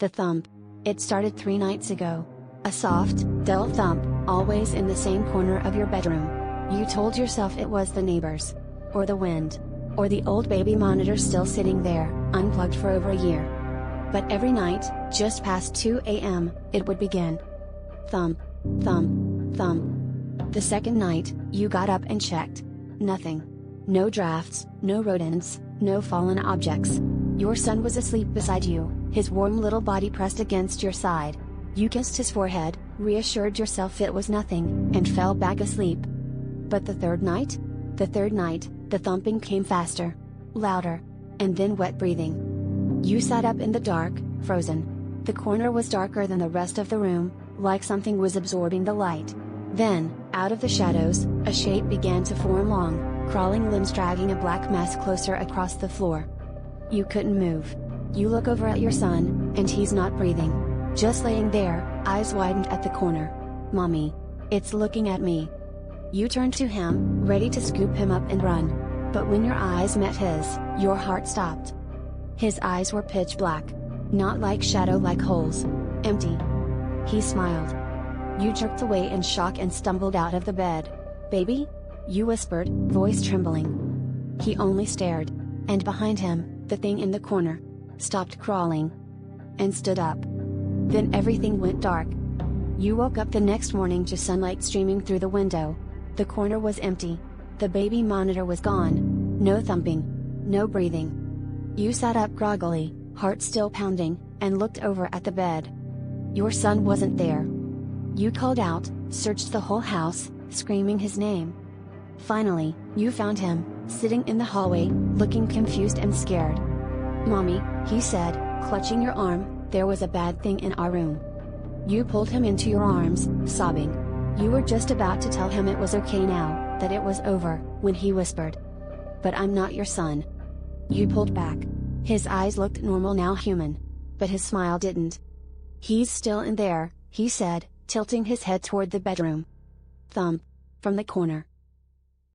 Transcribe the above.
The thump. It started 3 nights ago. A soft, dull thump, always in the same corner of your bedroom. You told yourself it was the neighbors. Or the wind. Or the old baby monitor still sitting there, unplugged for over a year. But every night, just past 2 a.m., it would begin. Thump, thump, thump. The second night, you got up and checked. Nothing. No drafts, no rodents, no fallen objects. Your son was asleep beside you, his warm little body pressed against your side. You kissed his forehead, reassured yourself it was nothing, and fell back asleep. But the third night, the thumping came faster, louder, and then wet breathing. You sat up in the dark, frozen. The corner was darker than the rest of the room, like something was absorbing the light. Then, out of the shadows, a shape began to form, long, crawling limbs dragging a black mass closer across the floor. You couldn't move. You look over at your son, and he's not breathing. Just laying there, eyes widened at the corner. Mommy. It's looking at me. You turned to him, ready to scoop him up and run. But when your eyes met his, your heart stopped. His eyes were pitch black. Not like shadow, like holes. Empty. He smiled. You jerked away in shock and stumbled out of the bed. Baby? You whispered, voice trembling. He only stared. And behind him, the thing in the corner stopped crawling and stood up. Then everything went dark. You woke up the next morning to sunlight streaming through the window. The corner was empty. The baby monitor was gone. No thumping. No breathing. You sat up groggily, heart still pounding, and looked over at the bed. Your son wasn't there. You called out, searched the whole house, screaming his name. Finally, you found him, sitting in the hallway, looking confused and scared. Mommy, he said, clutching your arm, there was a bad thing in our room. You pulled him into your arms, sobbing. You were just about to tell him it was okay now, that it was over, when he whispered. But I'm not your son. You pulled back. His eyes looked normal now, human. But his smile didn't. He's still in there, he said, tilting his head toward the bedroom. Thump. From the corner.